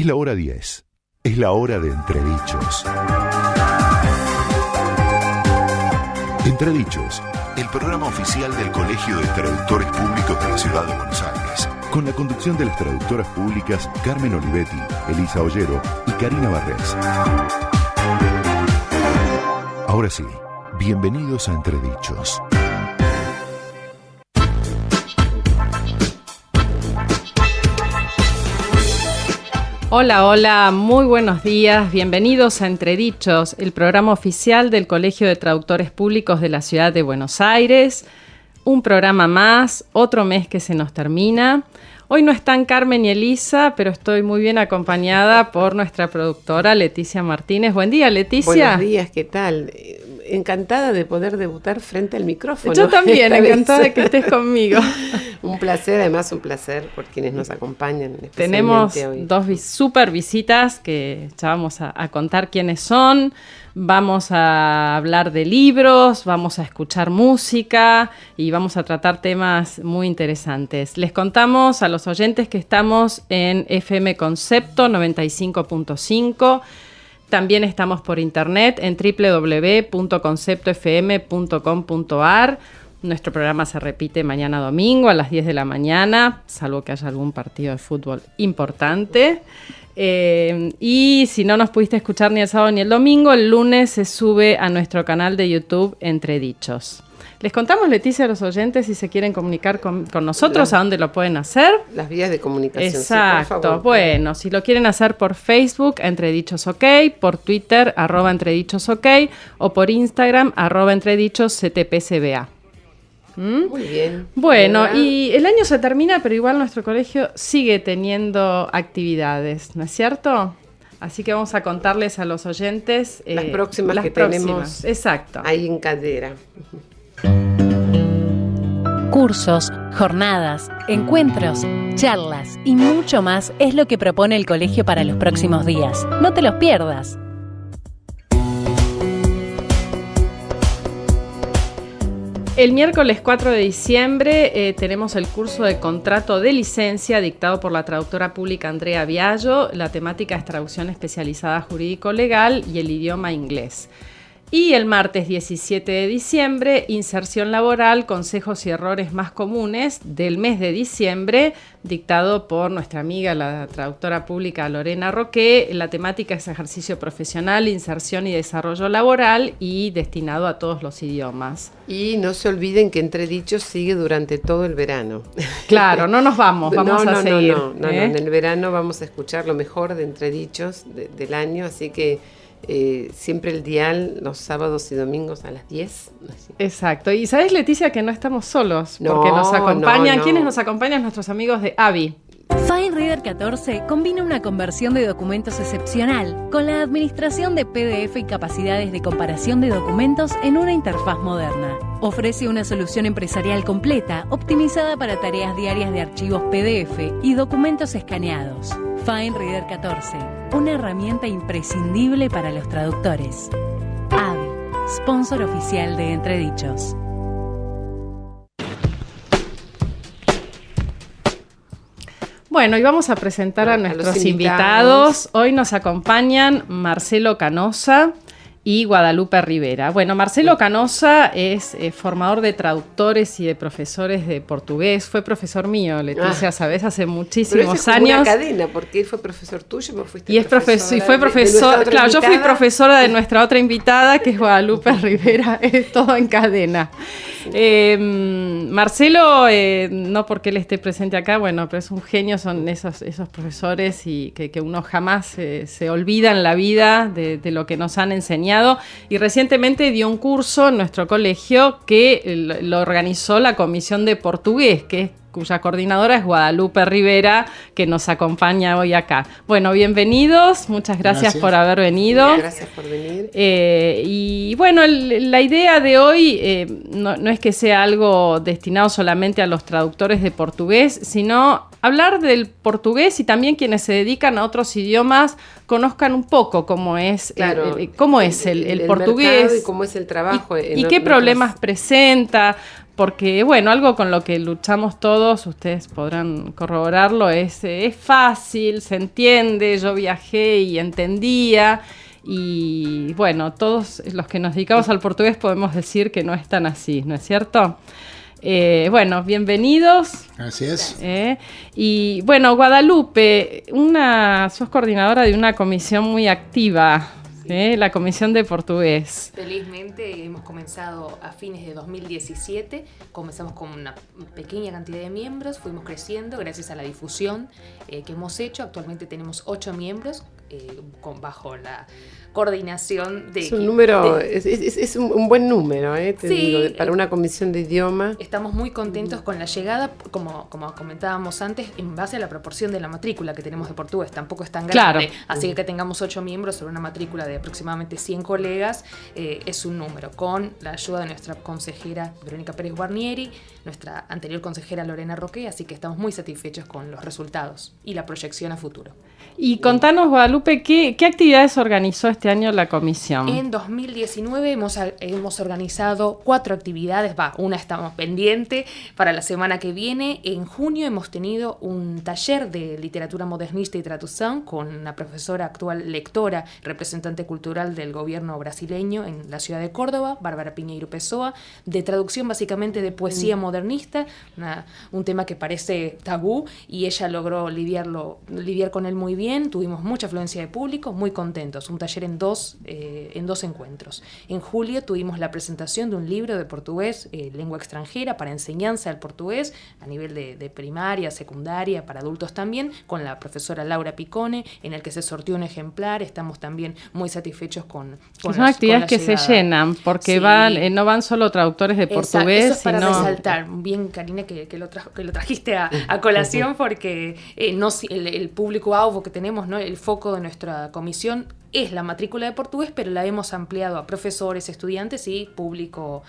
Es la hora 10. Es la hora de Entredichos. Entredichos, el programa oficial del Colegio de Traductores Públicos de la Ciudad de Buenos Aires, con la conducción de las traductoras públicas Carmen Olivetti, Elisa Ollero y Karina Barrés. Ahora sí, bienvenidos a Entredichos. Hola, hola, muy buenos días, bienvenidos a Entredichos, el programa oficial del Colegio de Traductores Públicos de la Ciudad de Buenos Aires. Un programa más, otro mes que se nos termina. Hoy no están Carmen y Elisa, pero estoy muy bien acompañada por nuestra productora Leticia Martínez. Buen día, Leticia. Buenos días, ¿qué tal? Encantada de poder debutar frente al micrófono. Yo también, encantada de que estés conmigo. Un placer, además un placer por quienes nos acompañan. Tenemos hoy. Dos super visitas que ya vamos a contar quiénes son. Vamos a hablar de libros, vamos a escuchar música y vamos a tratar temas muy interesantes. Les contamos a los oyentes que estamos en FM Concepto 95.5. También estamos por internet en www.conceptofm.com.ar. Nuestro programa se repite mañana domingo a las 10 de la mañana, salvo que haya algún partido de fútbol importante. Y si no nos pudiste escuchar ni el sábado ni el domingo, el lunes se sube a nuestro canal de YouTube Entredichos. Les contamos, Leticia, a los oyentes si se quieren comunicar con nosotros, ¿a dónde lo pueden hacer? Las vías de comunicación. Exacto. Sí, por favor. Bueno, si lo quieren hacer por Facebook, Entredichos OK, por Twitter, @Entredichos OK, o por Instagram, @Entredichos CTPCBA. Muy bien. Bueno, y el año se termina, pero igual nuestro colegio sigue teniendo actividades, ¿no es cierto? Así que vamos a contarles a los oyentes las próximas que tenemos. Exacto. Ahí en cadera. Cursos, jornadas, encuentros, charlas y mucho más es lo que propone el colegio para los próximos días. No te los pierdas. El miércoles 4 de diciembre tenemos el curso de contrato de licencia dictado por la traductora pública Andrea Viallo. La temática es traducción especializada jurídico-legal y el idioma inglés. Y el martes 17 de diciembre, inserción laboral, consejos y errores más comunes del mes de diciembre, dictado por nuestra amiga, la traductora pública Lorena Roque. La temática es ejercicio profesional, inserción y desarrollo laboral y destinado a todos los idiomas. Y no se olviden que Entredichos sigue durante todo el verano. Claro, no nos vamos a seguir. No, en el verano vamos a escuchar lo mejor de Entredichos del año, así que siempre el dial los sábados y domingos a las 10. Exacto. Y sabes, Leticia, que no estamos solos, porque nos acompañan. No. ¿Quiénes nos acompañan? Nuestros amigos de AVI. Fine Reader 14 combina una conversión de documentos excepcional con la administración de PDF y capacidades de comparación de documentos en una interfaz moderna. Ofrece una solución empresarial completa, optimizada para tareas diarias de archivos PDF y documentos escaneados. Fine Reader 14, una herramienta imprescindible para los traductores. AVI, sponsor oficial de Entredichos. Bueno, y vamos a presentar a nuestros invitados. Hoy nos acompañan Marcelo Canosa y Guadalupe Rivera. Bueno, Marcelo Canosa es formador de traductores y de profesores de portugués. Fue profesor mío, Leticia, ¿sabes? Hace muchísimos años. Una cadena, porque él fue profesor tuyo, vos fuiste y fue profesor. Claro, yo fui profesora de nuestra otra invitada, que es Guadalupe Rivera. Es todo en cadena. Marcelo, no porque él esté presente acá, bueno, pero es un genio, son esos profesores y que uno jamás se olvida en la vida de lo que nos han enseñado. Y recientemente dio un curso en nuestro colegio que lo organizó la Comisión de Portugués, cuya coordinadora es Guadalupe Rivera, que nos acompaña hoy acá. Bueno, bienvenidos, muchas gracias por haber venido. Gracias por venir. Y bueno, la idea de hoy no es que sea algo destinado solamente a los traductores de portugués, sino hablar del portugués y también quienes se dedican a otros idiomas conozcan un poco cómo es, el portugués y cómo es el trabajo. Y qué problemas presenta. porque, bueno, algo con lo que luchamos todos, ustedes podrán corroborarlo, es fácil, se entiende, yo viajé y entendía, y bueno, todos los que nos dedicamos al portugués podemos decir que no es tan así, ¿no es cierto? Bueno, bienvenidos. Gracias. Y bueno, Guadalupe, sos coordinadora de una comisión muy activa, la Comisión de Portugués. Felizmente hemos comenzado a fines de 2017, comenzamos con una pequeña cantidad de miembros, fuimos creciendo gracias a la difusión que hemos hecho. Actualmente tenemos 8 miembros bajo la coordinación de... Es un número, es un buen número, te sí, digo, para una comisión de idioma. Estamos muy contentos con la llegada, como comentábamos antes, en base a la proporción de la matrícula que tenemos de portugués, tampoco es tan grande, claro. Así que tengamos 8 miembros sobre una matrícula de aproximadamente 100 colegas, es un número, con la ayuda de nuestra consejera Verónica Pérez Guarnieri, nuestra anterior consejera Lorena Roque, así que estamos muy satisfechos con los resultados y la proyección a futuro. Y contanos, Guadalupe, ¿qué actividades organizó este año la comisión? En 2019 hemos organizado 4 actividades, una estamos pendiente para la semana que viene. En junio hemos tenido un taller de literatura modernista y traducción con una profesora actual lectora, representante cultural del gobierno brasileño en la ciudad de Córdoba, Bárbara Piñeiro Pessoa, de traducción básicamente de poesía modernista, un tema que parece tabú y ella logró lidiar con él muy bien. Tuvimos mucha afluencia de público, muy contentos. Un taller en dos encuentros. En julio tuvimos la presentación de un libro de portugués, lengua extranjera, para enseñanza del portugués a nivel de primaria, secundaria, para adultos también, con la profesora Laura Picone, en el que se sortió un ejemplar. Estamos también muy satisfechos con son actividades que se llenan, porque sí. No van solo traductores de portugués. Eso es para resaltar. Bien, Karina, que lo trajiste a colación, porque el público alvo que tenemos, ¿no? El foco de nuestra comisión es la matrícula de portugués, pero la hemos ampliado a profesores, estudiantes y público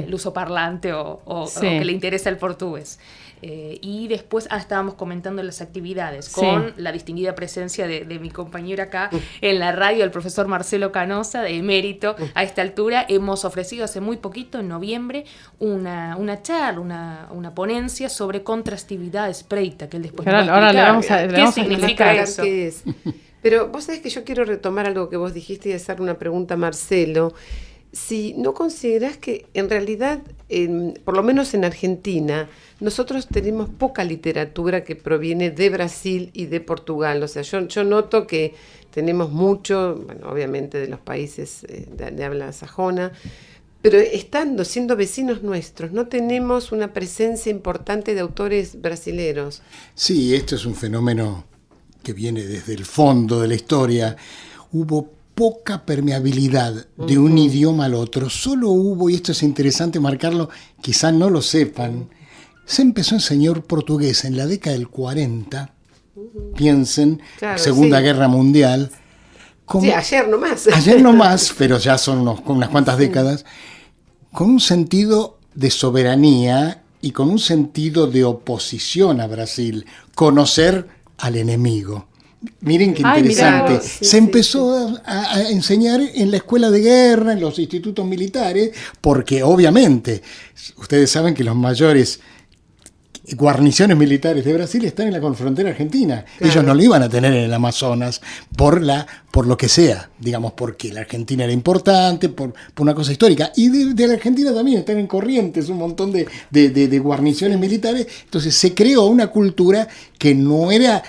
lusoparlante o que le interesa el portugués. Y después estábamos comentando las actividades con la distinguida presencia de mi compañero acá en la radio, el profesor Marcelo Canosa, de emérito a esta altura. Hemos ofrecido hace muy poquito, en noviembre, una charla, una ponencia sobre contrastividad espreita, que él después nos va a explicar. Ahora le vamos a ¿Qué significa eso? ¿Qué es? Pero vos sabés que yo quiero retomar algo que vos dijiste y hacer una pregunta a Marcelo. Si no considerás que en realidad, por lo menos en Argentina, nosotros tenemos poca literatura que proviene de Brasil y de Portugal. O sea, yo noto que tenemos mucho, bueno, obviamente de los países de habla sajona, pero siendo vecinos nuestros, no tenemos una presencia importante de autores brasileros. Sí, esto es un fenómeno que viene desde el fondo de la historia. Hubo poca permeabilidad de un idioma al otro. Solo hubo, y esto es interesante marcarlo, quizás no lo sepan, se empezó a enseñar portugués en la década del 40, piensen, claro, Segunda Guerra Mundial. Sí, ayer nomás. Ayer nomás, pero ya son unas cuantas décadas, con un sentido de soberanía y con un sentido de oposición a Brasil, conocer al enemigo. Miren qué interesante. Se empezó a enseñar en la escuela de guerra, en los institutos militares, porque obviamente ustedes saben que los mayores guarniciones militares de Brasil están en la frontera argentina. Claro. Ellos no lo iban a tener en el Amazonas por lo que sea, digamos, porque la Argentina era importante, por una cosa histórica. Y de la Argentina también están en Corrientes un montón de guarniciones militares. Entonces se creó una cultura que no era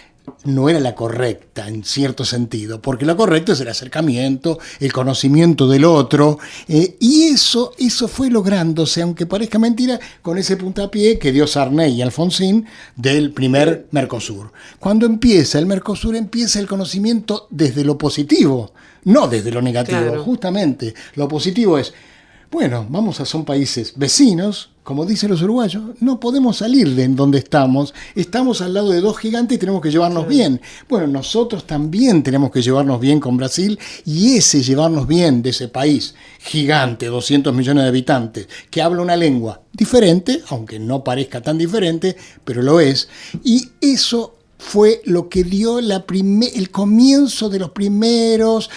la correcta en cierto sentido, porque lo correcto es el acercamiento, el conocimiento del otro, y eso fue lográndose, aunque parezca mentira, con ese puntapié que dio Sarney y Alfonsín del primer Mercosur. Cuando empieza el Mercosur, empieza el conocimiento desde lo positivo, no desde lo negativo. Claro. Justamente lo positivo es, bueno, son países vecinos, como dicen los uruguayos, no podemos salir de donde estamos al lado de dos gigantes y tenemos que llevarnos bien. Bueno, nosotros también tenemos que llevarnos bien con Brasil, y ese llevarnos bien de ese país gigante, 200 millones de habitantes, que habla una lengua diferente, aunque no parezca tan diferente, pero lo es, y eso fue lo que dio el comienzo de los primeros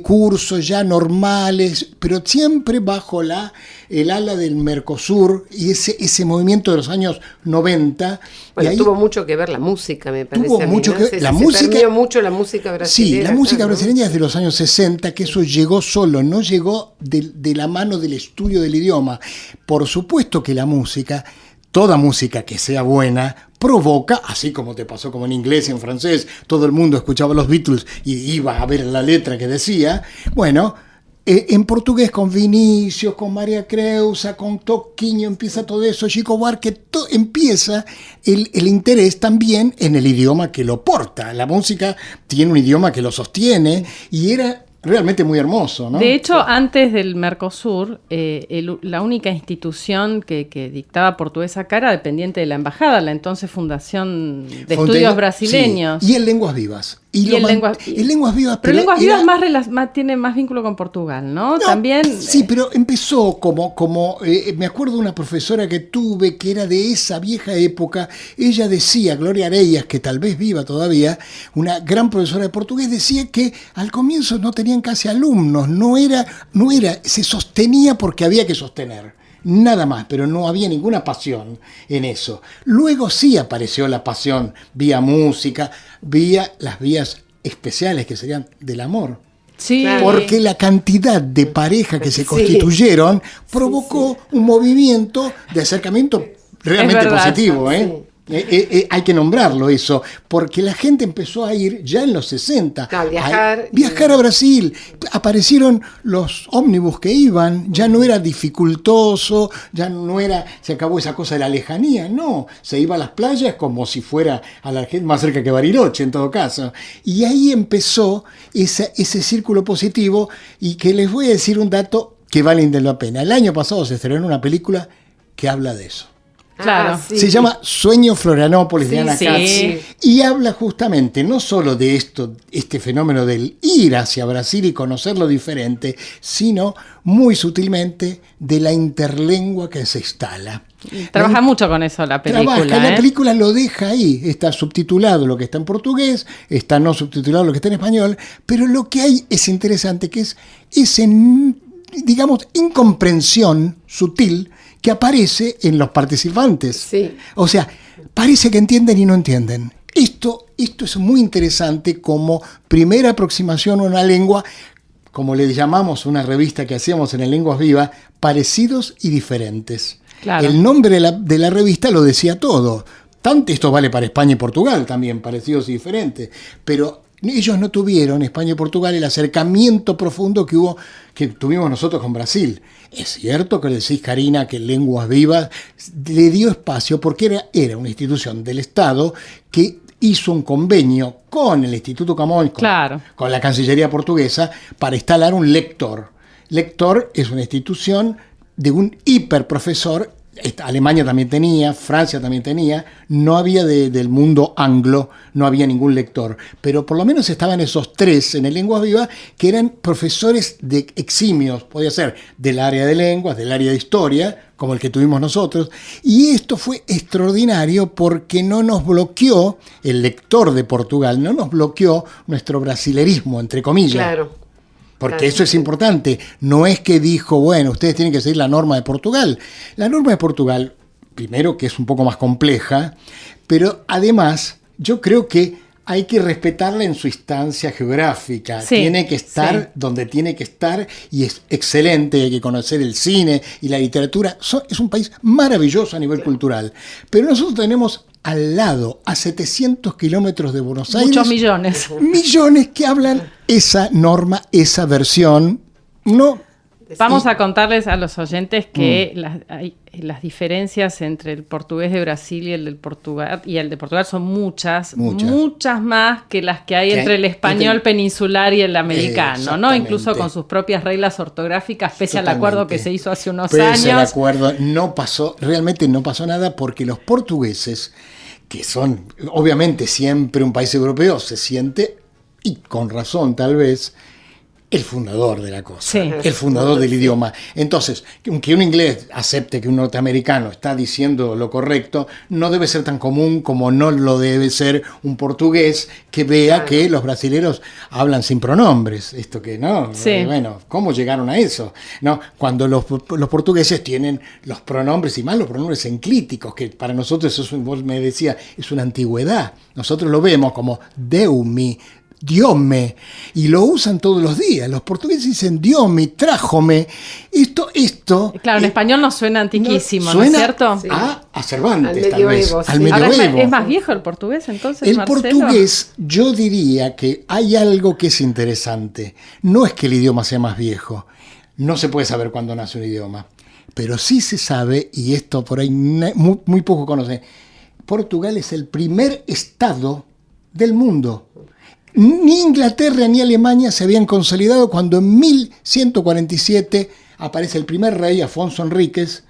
cursos ya normales, pero siempre bajo el ala del Mercosur y ese movimiento de los años 90. Bueno, y ahí tuvo mucho que ver la música, me parece. Tuvo mucho que ver. Se permeó mucho la música brasileña. Sí, la música claro, brasileña es de los años 60, que eso llegó solo, no llegó de la mano del estudio del idioma. Por supuesto que la música, toda música que sea buena, provoca, así como te pasó como en inglés y en francés, todo el mundo escuchaba los Beatles y iba a ver la letra que decía. Bueno, en portugués con Vinícius, con María Creusa, con Toquinho, empieza todo eso, Chico Buarque, empieza el interés también en el idioma que lo porta. La música tiene un idioma que lo sostiene y era realmente muy hermoso, ¿no? De hecho, antes del Mercosur, la única institución que dictaba portugués acá era dependiente de la embajada, la entonces Fundación de Estudios Brasileños. Sí. Y en Lenguas Vivas. En Lenguas Vivas, pero Lenguas Vivas tiene más vínculo con Portugal, ¿no? También. Sí, pero empezó como me acuerdo de una profesora que tuve que era de esa vieja época. Ella decía, Gloria Areias, que tal vez viva todavía, una gran profesora de portugués, decía que al comienzo no tenían casi alumnos, no era, se sostenía porque había que sostener. Nada más, pero no había ninguna pasión en eso. Luego sí apareció la pasión vía música, vía las vías especiales que serían del amor. Sí. Porque la cantidad de parejas que se constituyeron provocó un movimiento de acercamiento realmente positivo, ¿eh? Hay que nombrarlo eso, porque la gente empezó a ir ya en los 60 a viajar a Brasil. Aparecieron los ómnibus que iban, ya no era dificultoso, ya no era, se acabó esa cosa de la lejanía, no, se iba a las playas como si fuera a la gente más cerca que Bariloche en todo caso. Y ahí empezó ese círculo positivo, y que les voy a decir un dato que vale la pena. El año pasado se estrenó una película que habla de eso. Claro. Sí. Se llama Sueño Florianópolis, de Ana Katz, sí. y habla justamente no solo de este fenómeno del ir hacia Brasil y conocer lo diferente, sino muy sutilmente de la interlengua que se instala. Trabaja mucho con eso la película. La película lo deja ahí, está subtitulado lo que está en portugués, está no subtitulado lo que está en español, pero lo que hay es interesante, que es esa, digamos, incomprensión sutil que aparece en los participantes. Sí. O sea, parece que entienden y no entienden. Esto es muy interesante como primera aproximación a una lengua, como le llamamos una revista que hacíamos en el Lenguas Vivas, parecidos y diferentes. Claro. El nombre de la revista lo decía todo. Esto vale para España y Portugal también, parecidos y diferentes. Pero ellos no tuvieron, España y Portugal, el acercamiento profundo que tuvimos nosotros con Brasil. Es cierto que le decís, Karina, que Lenguas Vivas le dio espacio porque era una institución del Estado que hizo un convenio con el Instituto Camões, con la Cancillería portuguesa, para instalar un lector. Lector es una institución de un hiperprofesor. Alemania también tenía, Francia también tenía, no había del mundo anglo, no había ningún lector, pero por lo menos estaban esos tres en el Lenguas Vivas que eran profesores de eximios, podía ser del área de lenguas, del área de historia, como el que tuvimos nosotros, y esto fue extraordinario porque no nos bloqueó, el lector de Portugal, no nos bloqueó nuestro brasilerismo, entre comillas. Claro. Porque eso es importante. No es que dijo, bueno, ustedes tienen que seguir la norma de Portugal. La norma de Portugal, primero que es un poco más compleja, pero además yo creo que hay que respetarla en su instancia geográfica. Sí, tiene que estar donde tiene que estar y es excelente. Hay que conocer el cine y la literatura. Es un país maravilloso a nivel cultural. Pero nosotros tenemos al lado, a 700 kilómetros de Buenos Aires, muchos millones. Millones que hablan esa norma, esa versión. No. Vamos a contarles a los oyentes que las diferencias entre el portugués de Brasil y el de Portugal son muchas más que las que hay entre el español peninsular y el americano, ¿no? Incluso con sus propias reglas ortográficas, pese al acuerdo que se hizo hace unos años. Pese al acuerdo, realmente no pasó nada, porque los portugueses, que son obviamente siempre un país europeo, se siente, y con razón tal vez, el fundador de la cosa, Sí. el fundador del idioma. Entonces, que un inglés acepte que un norteamericano está diciendo lo correcto, no debe ser tan común como no lo debe ser un portugués que vea que los brasileros hablan sin pronombres. Esto que, ¿no? Sí. Bueno, ¿cómo llegaron a eso? ¿No? Cuando los portugueses tienen los pronombres, y más los pronombres enclíticos, que para nosotros, eso vos me decías, es una antigüedad. Nosotros lo vemos como Deumi, Diome, y lo usan todos los días. Los portugueses dicen Diomi, trájome. Esto. Claro, en español nos suena antiquísimo, ¿no es suena cierto? Sí. A Cervantes, Al tal vez. medioevo, sí. Al Ahora medioevo. es más viejo el portugués, entonces, El Marcelo. portugués, yo diría que hay algo que es interesante. No es que el idioma sea más viejo. No se puede saber cuándo nace un idioma. Pero sí se sabe, y esto por ahí muy poco conoce, Portugal es el primer estado del mundo. Ni Inglaterra ni Alemania se habían consolidado cuando en 1147 aparece el primer rey, Afonso Enríquez.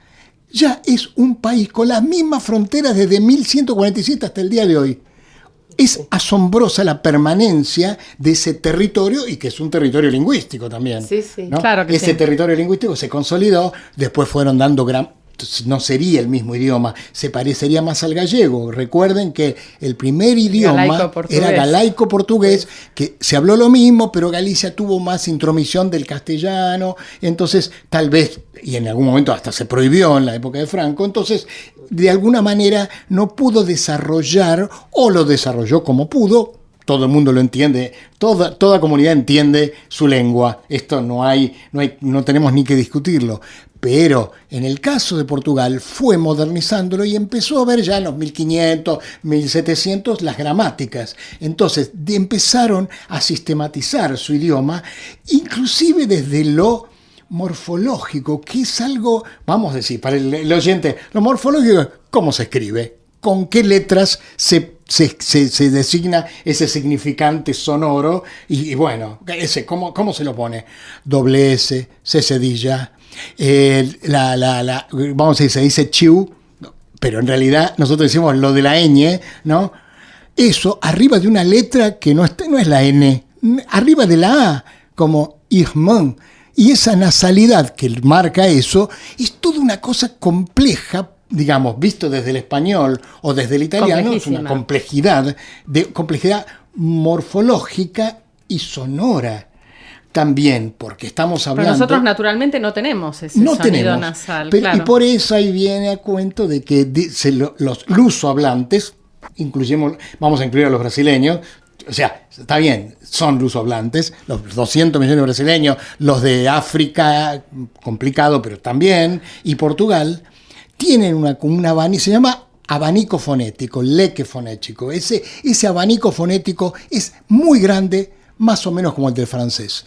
Ya es un país con las mismas fronteras desde 1147 hasta el día de hoy. Es asombrosa la permanencia de ese territorio, y que es un territorio lingüístico también. Sí, sí. ¿no? Claro que ese sí. territorio lingüístico se consolidó, después fueron dando no sería el mismo idioma, se parecería más al gallego. Recuerden que el primer idioma Galaico-portugués. era galaico-portugués, que se habló lo mismo, pero Galicia tuvo más intromisión del castellano, entonces tal vez, y en algún momento hasta se prohibió en la época de Franco, entonces de alguna manera no pudo desarrollar, o lo desarrolló como pudo. Todo el mundo lo entiende, toda comunidad entiende su lengua. Esto no tenemos ni que discutirlo. Pero en el caso de Portugal fue modernizándolo y empezó a ver ya en los 1500, 1700 las gramáticas. Entonces empezaron a sistematizar su idioma, inclusive desde lo morfológico, que es algo, vamos a decir, para el oyente, lo morfológico, ¿cómo se escribe? ¿Con qué letras se designa ese significante sonoro? Y bueno, ¿cómo se lo pone? Doble S, C cedilla, vamos a decir, se dice chiu, pero en realidad nosotros decimos lo de la ñ, ¿no? Eso arriba de una letra que no es la N, arriba de la A, como irmán. Y esa nasalidad que marca eso es toda una cosa compleja, digamos, visto desde el español o desde el italiano, es una complejidad morfológica y sonora. También, porque estamos hablando... Pero nosotros naturalmente no tenemos ese sonido nasal. Pero, claro. Y por eso ahí viene a cuento de que los lusohablantes, vamos a incluir a los brasileños, o sea, está bien, son lusohablantes, los 200 millones de brasileños, los de África, complicado, pero también, y Portugal, tienen un abanico, se llama abanico fonético, leque fonético. Ese abanico fonético es muy grande, más o menos como el del francés.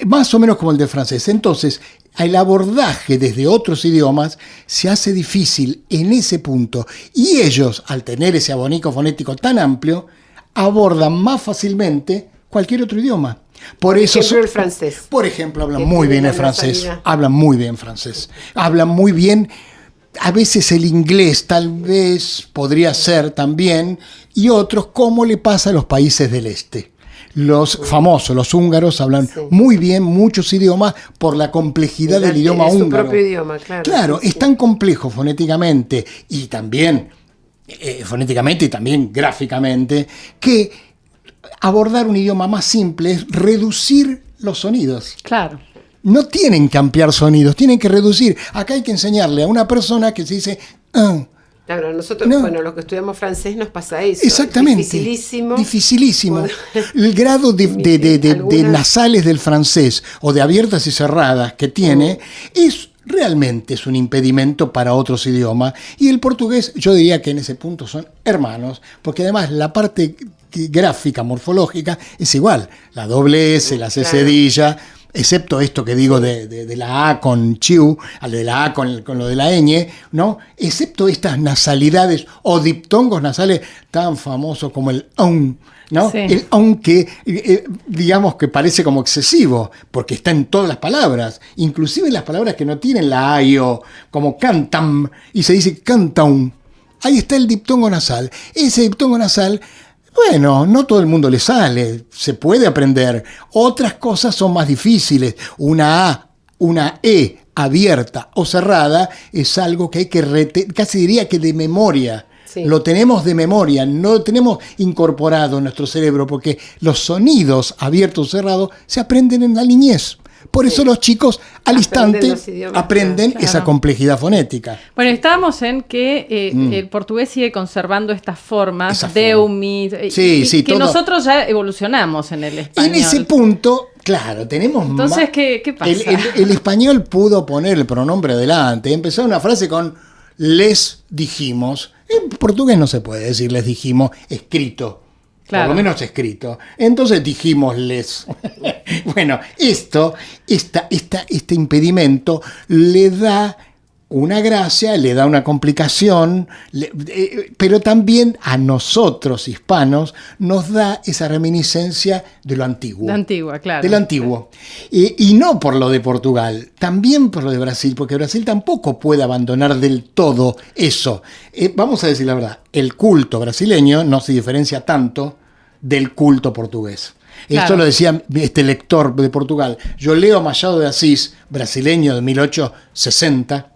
Más o menos como el del francés. Entonces, el abordaje desde otros idiomas se hace difícil en ese punto. Y ellos, al tener ese abanico fonético tan amplio, abordan más fácilmente cualquier otro idioma. Por ejemplo, el francés. Por ejemplo, hablan muy bien el francés. Hablan muy bien francés. Hablan muy bien. A veces el inglés tal vez podría ser también. Y otros, como le pasa a los países del este. Los famosos, los húngaros, hablan muy bien muchos idiomas por la complejidad del idioma húngaro. Su propio idioma, claro. Claro, es tan complejo fonéticamente y también gráficamente, que abordar un idioma más simple es reducir los sonidos. Claro. No tienen que ampliar sonidos, tienen que reducir. Acá hay que enseñarle a una persona que se dice... Claro, nosotros, los que estudiamos francés nos pasa eso. Exactamente. Dificilísimo. El grado de nasales del francés o de abiertas y cerradas que tiene realmente es un impedimento para otros idiomas. Y el portugués, yo diría que en ese punto son hermanos, porque además la parte gráfica, morfológica, es igual. La doble S, la C cedilla... excepto esto que digo de la A con chiu, de la A con lo de la ñ, ¿no? Excepto estas nasalidades o diptongos nasales tan famosos como el aun, ¿no? Sí. El aun que, digamos que parece como excesivo, porque está en todas las palabras, inclusive en las palabras que no tienen la A y O, como cantam, y se dice cantaun. Ahí está el diptongo nasal. Ese diptongo nasal Bueno, no todo el mundo le sale, se puede aprender. Otras cosas son más difíciles. Una A, una E abierta o cerrada es algo que hay que casi diría que de memoria. Sí. Lo tenemos de memoria, no lo tenemos incorporado en nuestro cerebro, porque los sonidos abiertos o cerrados se aprenden en la niñez. Por eso los chicos al instante aprenden esa complejidad fonética. Bueno, estábamos en que el portugués sigue conservando estas formas de mi, que todo. Nosotros ya evolucionamos en el español. En ese punto, claro, tenemos entonces, más. ¿Qué pasa? El español pudo poner el pronombre adelante. Empezó una frase con les dijimos. En portugués no se puede decir les dijimos escrito. Claro. Por lo menos escrito. Entonces dijimos les. Bueno, este impedimento le da una gracia, le da una complicación, pero también a nosotros hispanos nos da esa reminiscencia de lo antiguo. La antigua, claro. De lo antiguo. Y no por lo de Portugal, también por lo de Brasil, porque Brasil tampoco puede abandonar del todo eso. Vamos a decir la verdad, el culto brasileño no se diferencia tanto del culto portugués. Claro. Esto lo decía este lector de Portugal. Yo leo Machado de Assis, brasileño de 1860,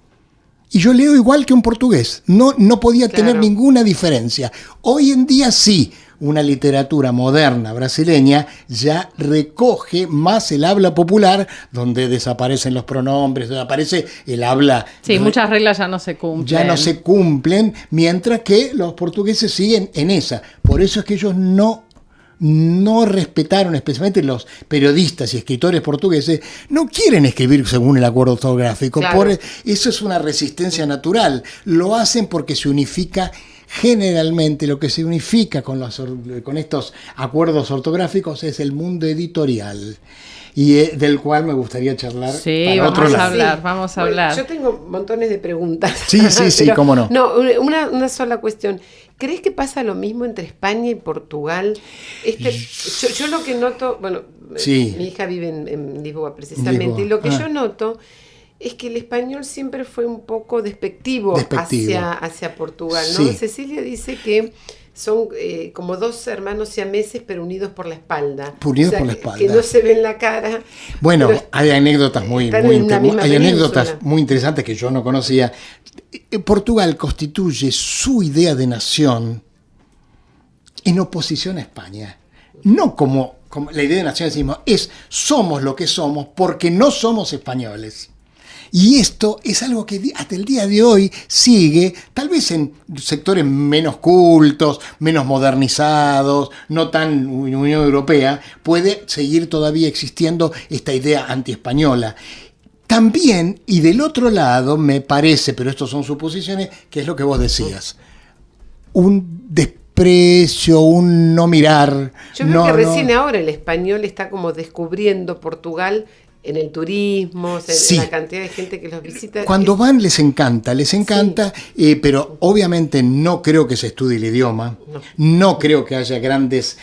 y yo leo igual que un portugués. No podía tener ninguna diferencia. Hoy en día sí, una literatura moderna brasileña ya recoge más el habla popular, donde desaparecen los pronombres, donde aparece el habla... Sí, muchas reglas ya no se cumplen. Ya no se cumplen, mientras que los portugueses siguen en esa. Por eso es que ellos no respetaron, especialmente los periodistas y escritores portugueses, no quieren escribir según el acuerdo ortográfico. Claro. Eso es una resistencia natural. Lo hacen porque se unifica generalmente, lo que se unifica con estos acuerdos ortográficos es el mundo editorial. Y del cual me gustaría charlar. Sí, vamos a hablar. Yo tengo montones de preguntas. Sí, pero, cómo no. No, una sola cuestión. ¿Crees que pasa lo mismo entre España y Portugal? Yo lo que noto, bueno, mi hija vive en Lisboa precisamente, y lo que yo noto es que el español siempre fue un poco despectivo. Hacia Portugal, ¿no? Sí. Cecilia dice que son como dos hermanos siameses, pero unidos por la espalda. Unidos por la espalda. Que no se ven la cara. Bueno, hay anécdotas muy interesantes que yo no conocía. Portugal constituye su idea de nación en oposición a España. No como la idea de nación decimos, somos lo que somos porque no somos españoles. Y esto es algo que hasta el día de hoy sigue, tal vez en sectores menos cultos, menos modernizados, no tan Unión Europea, puede seguir todavía existiendo esta idea antiespañola. También, y del otro lado, me parece, pero esto son suposiciones, que es lo que vos decías, un desprecio, un no mirar. Yo creo que recién ahora el español está como descubriendo Portugal en el turismo, en la cantidad de gente que los visita. Cuando van les encanta, pero obviamente no creo que se estudie el idioma, no creo que haya grandes...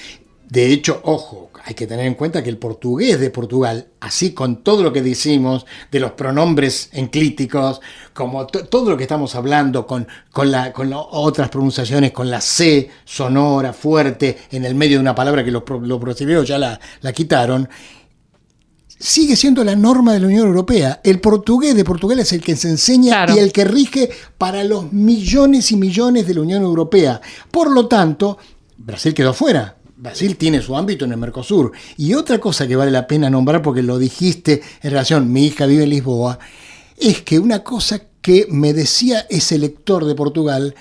De hecho, ojo, hay que tener en cuenta que el portugués de Portugal, así con todo lo que decimos de los pronombres enclíticos, como todo lo que estamos hablando con otras pronunciaciones, con la C sonora, fuerte, en el medio de una palabra que los brasileños ya la quitaron, sigue siendo la norma de la Unión Europea. El portugués de Portugal es el que se enseña y el que rige para los millones y millones de la Unión Europea. Por lo tanto, Brasil quedó fuera. Brasil tiene su ámbito en el Mercosur. Y otra cosa que vale la pena nombrar, porque lo dijiste en relación, mi hija vive en Lisboa, es que una cosa que me decía ese lector de Portugal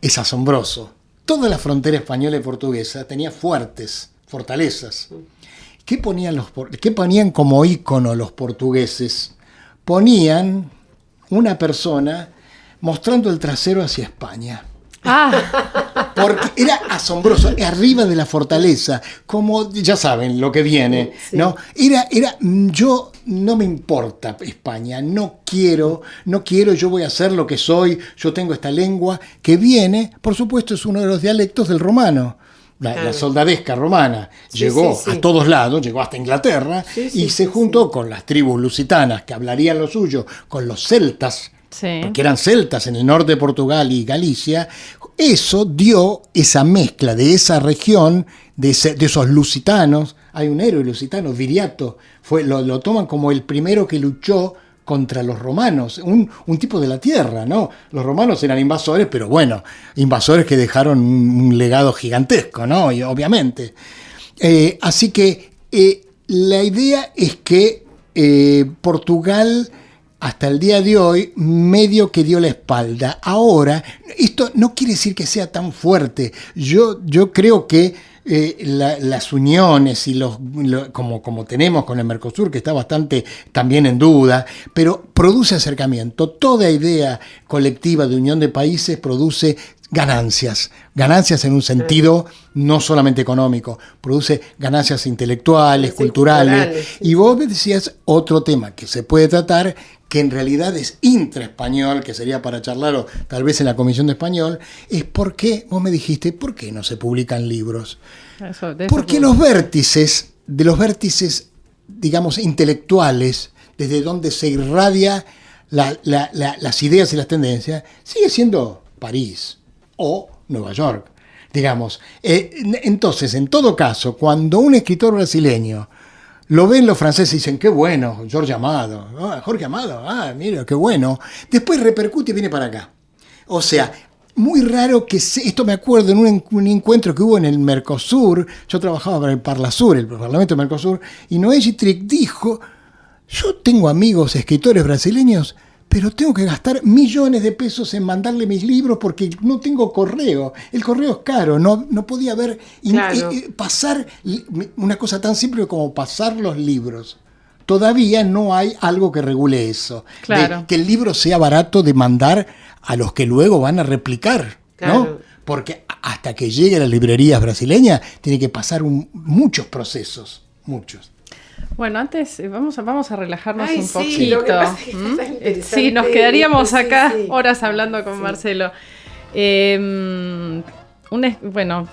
es asombroso. Toda la frontera española y portuguesa tenía fuertes fortalezas. ¿Qué ponían como ícono los portugueses? Ponían una persona mostrando el trasero hacia España. Porque era asombroso, arriba de la fortaleza, como ya saben lo que viene, ¿no? Yo no me importa España, no quiero, yo voy a ser lo que soy, yo tengo esta lengua que viene, por supuesto es uno de los dialectos del romano. La soldadesca romana llegó a todos lados, llegó hasta Inglaterra y se juntó con las tribus lusitanas que hablarían lo suyo, con los celtas Sí. porque eran celtas en el norte de Portugal y Galicia. Eso dio esa mezcla de esa región, de esos lusitanos. Hay un héroe lusitano, Viriato, lo toman como el primero que luchó contra los romanos, un tipo de la tierra, ¿no? Los romanos eran invasores, pero bueno, invasores que dejaron un legado gigantesco, ¿no? Y obviamente. Así que la idea es que Portugal, hasta el día de hoy, medio que dio la espalda. Ahora, esto no quiere decir que sea tan fuerte. Yo creo que las uniones y como tenemos con el Mercosur, que está bastante también en duda, pero produce acercamiento. Toda idea colectiva de unión de países produce ganancias en un sentido no solamente económico, produce ganancias intelectuales, culturales. Y vos me decías otro tema que se puede tratar, que en realidad es intraespañol, que sería para charlarlo tal vez en la Comisión de Español, es por qué, vos me dijiste, ¿por qué no se publican libros? Porque los vértices, digamos, intelectuales, desde donde se irradia las ideas y las tendencias, sigue siendo París o Nueva York, digamos. Entonces, en todo caso, cuando un escritor brasileño lo ven los franceses y dicen, qué bueno, Jorge Amado, mira, qué bueno. Después repercute y viene para acá. O sea, muy raro que esto me acuerdo en un encuentro que hubo en el Mercosur. Yo trabajaba para el Parlasur, el Parlamento del Mercosur, y Noé Gittrick dijo, yo tengo amigos escritores brasileños, pero tengo que gastar millones de pesos en mandarle mis libros porque no tengo correo. El correo es caro, no podía haber pasar una cosa tan simple como pasar los libros. Todavía no hay algo que regule eso. Claro. Que el libro sea barato de mandar a los que luego van a replicar, ¿no? Claro. Porque hasta que llegue a las librerías brasileñas tiene que pasar muchos procesos, muchos. Bueno, antes vamos a relajarnos un poquito. Sí, lo que pasa es que sí, nos quedaríamos acá horas hablando con Marcelo.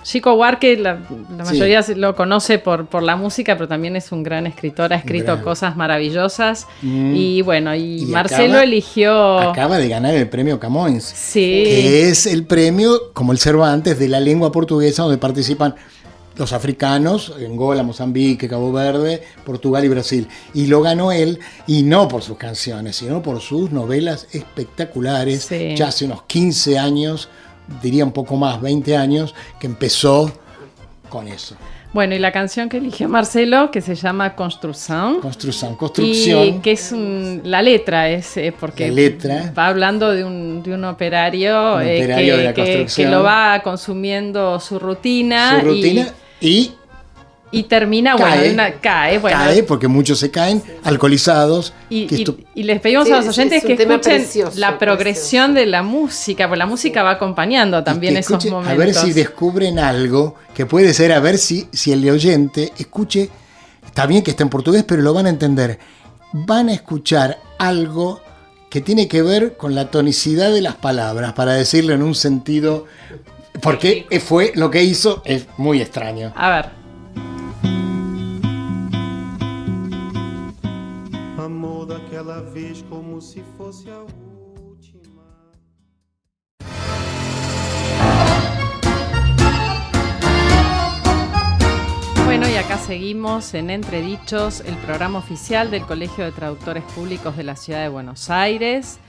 Chico Buarque, la mayoría lo conoce por la música, pero también es un gran escritor, ha escrito cosas maravillosas. Y Marcelo acaba de ganar el premio Camões, sí, que es el premio, como el Cervantes, de la lengua portuguesa, donde participan los africanos, Angola, Mozambique, Cabo Verde, Portugal y Brasil. Y lo ganó él, y no por sus canciones, sino por sus novelas espectaculares. Sí. Ya hace unos 15 años, diría un poco más, 20 años, que empezó con eso. Bueno, y la canción que eligió Marcelo, que se llama Construcción. Construcción. Y que es la letra, porque la letra va hablando de un operario, de la construcción, que lo va consumiendo su rutina y termina, cae porque muchos se caen alcoholizados. Y les pedimos a los oyentes que escuchen la progresión de la música, porque la música va acompañando también esos momentos. A ver si descubren algo que puede ser, a ver si el oyente escuche, está bien que está en portugués, pero lo van a entender. Van a escuchar algo que tiene que ver con la tonicidad de las palabras, para decirlo en un sentido, porque fue lo que hizo, es muy extraño. A ver. Daquela vez como si fosse a última. Bueno, y acá seguimos en Entredichos, el programa oficial del Colegio de Traductores Públicos de la Ciudad de Buenos Aires,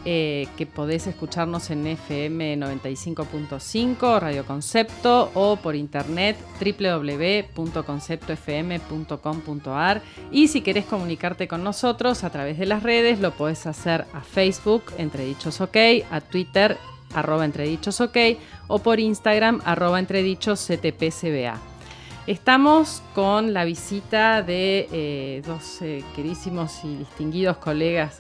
que podés escucharnos en FM 95.5, Radio Concepto, o por internet www.conceptofm.com.ar. Y si querés comunicarte con nosotros a través de las redes, lo podés hacer a Facebook, Entredichos OK, a Twitter, @entredichosok, o por Instagram, @entredichosctpcba. Estamos con la visita de dos queridísimos y distinguidos colegas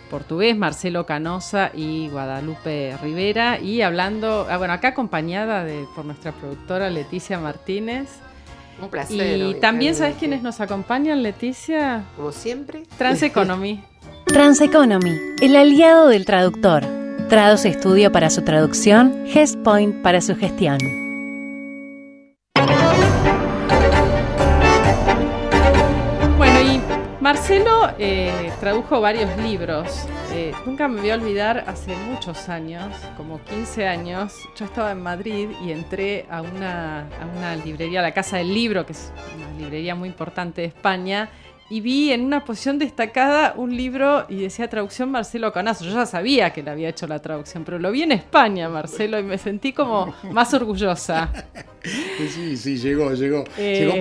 portugués, Marcelo Canosa y Guadalupe Rivera, y hablando, acá acompañada por nuestra productora Leticia Martínez. Un placer. Y también, ¿sabes quiénes nos acompañan, Leticia? Como siempre. Transeconomy, el aliado del traductor. Trados Estudio para su traducción, GestPoint para su gestión. Marcelo tradujo varios libros. Nunca me voy a olvidar, hace muchos años, como 15 años, yo estaba en Madrid y entré a una librería, la Casa del Libro, que es una librería muy importante de España, y vi en una posición destacada un libro y decía traducción Marcelo Conazo. Yo ya sabía que le había hecho la traducción, pero lo vi en España, Marcelo, y me sentí como más orgullosa. Sí, llegó. Llegó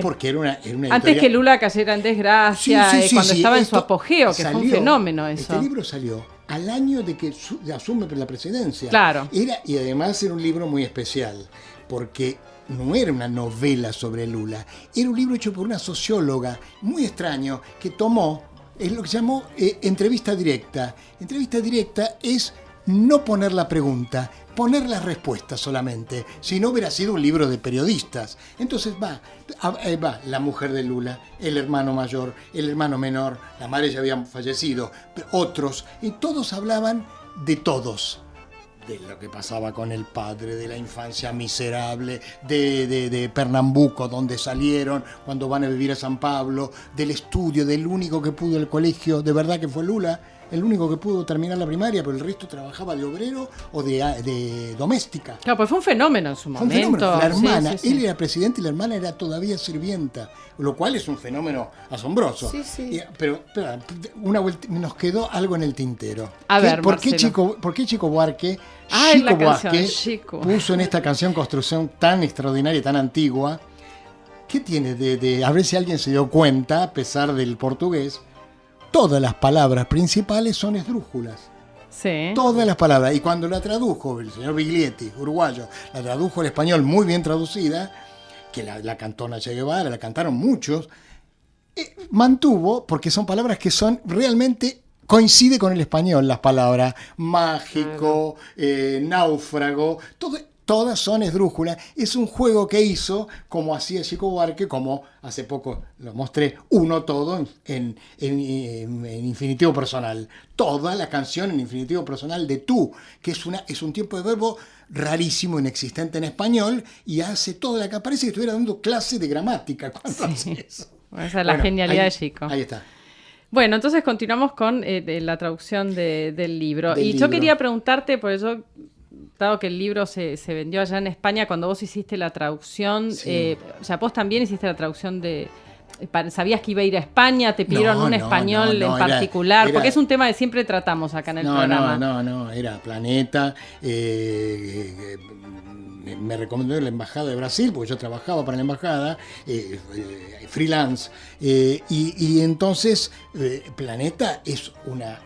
porque era una editorial. Antes que Lula cayera en desgracia, cuando estaba en su apogeo, que fue un fenómeno eso. Este libro salió al año de que asume la presidencia. Claro. Y además era un libro muy especial, porque no era una novela sobre Lula, era un libro hecho por una socióloga muy extraño que tomó, es lo que se llamó entrevista directa. Entrevista directa es no poner la pregunta, poner la respuesta solamente. Si no hubiera sido un libro de periodistas. Entonces va la mujer de Lula, el hermano mayor, el hermano menor, la madre ya había fallecido, otros, y todos hablaban de todos. De lo que pasaba con el padre, de la infancia miserable, de Pernambuco, donde salieron, cuando van a vivir a San Pablo, del estudio, del único que pudo el colegio, de verdad que fue Lula, el único que pudo terminar la primaria, pero el resto trabajaba de obrero o de doméstica. Claro, pues fue un fenómeno en su momento. La hermana, sí. Él era presidente y la hermana era todavía sirvienta, lo cual es un fenómeno asombroso. Sí. Pero una vuelta, nos quedó algo en el tintero. A ver, ¿Por qué Chico Buarque? Chico Buarque puso en esta canción construcción tan extraordinaria y tan antigua. ¿Qué tiene a ver si alguien se dio cuenta, a pesar del portugués? Todas las palabras principales son esdrújulas. Sí. Todas las palabras. Y cuando la tradujo el señor Biglietti, uruguayo, la tradujo al español muy bien traducida, que la cantó Che Guevara, la cantaron muchos, mantuvo, porque son palabras que son realmente... Coincide con el español las palabras mágico, náufrago, todas son esdrújulas. Es un juego que hizo, como hacía Chico Buarque, como hace poco lo mostré, uno todo en infinitivo personal. Toda la canción en infinitivo personal de tú, que es un tiempo de verbo rarísimo, inexistente en español, y hace toda la que parece que estuviera dando clase de gramática cuando hace eso. Esa es la genialidad de Chico. Ahí está. Bueno, entonces continuamos con la traducción del libro. Yo quería preguntarte, porque dado que el libro se vendió allá en España, cuando vos hiciste la traducción, o sea, vos también hiciste la traducción ¿sabías que iba a ir a España? ¿Te pidieron un español en particular? Porque es un tema que siempre tratamos acá en el programa. No, era Planeta. Me recomendó la Embajada de Brasil, porque yo trabajaba para la Embajada, freelance, y entonces Planeta es una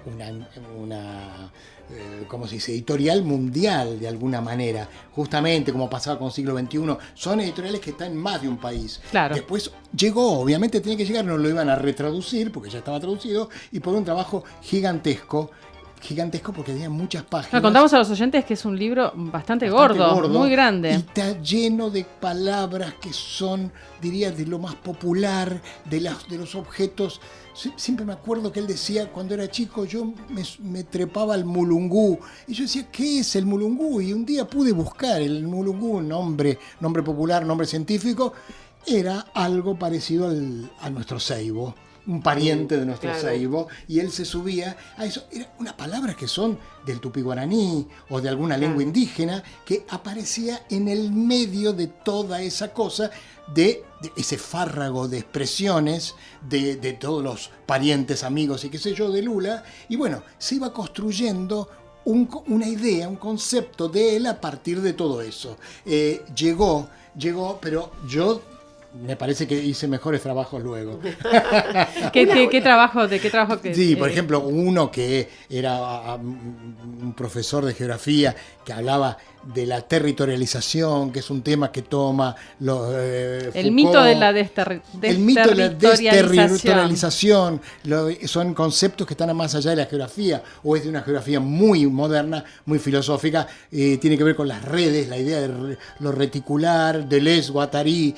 ¿cómo se dice? Editorial mundial de alguna manera, justamente como pasaba con Siglo XXI, son editoriales que están en más de un país. Claro. Después llegó, obviamente tenía que llegar, no lo iban a retraducir porque ya estaba traducido, y por un trabajo gigantesco porque tenía muchas páginas. Contamos a los oyentes que es un libro bastante gordo, muy grande. Y está lleno de palabras que son, diría, de lo más popular, de los objetos. Siempre me acuerdo que él decía, cuando era chico, yo me trepaba al mulungú. Y yo decía, ¿qué es el mulungú? Y un día pude buscar el mulungú, nombre popular, nombre científico. Era algo parecido a nuestro ceibo. Un pariente de nuestro ceibo, y él se subía a eso. Eran unas palabras que son del tupí guaraní o de alguna lengua indígena, que aparecía en el medio de toda esa cosa, de ese fárrago de expresiones de todos los parientes, amigos y qué sé yo de Lula. Y bueno, se iba construyendo una idea, un concepto de él a partir de todo eso. Llegó, pero yo... Me parece que hice mejores trabajos luego. ¿Qué trabajo? Sí, por ejemplo, uno que era un profesor de geografía que hablaba de la territorialización, que es un tema que toma el mito de la desterritorialización. Son conceptos que están más allá de la geografía, o es de una geografía muy moderna, muy filosófica. Tiene que ver con las redes, la idea de lo reticular, Deleuze, Guattari,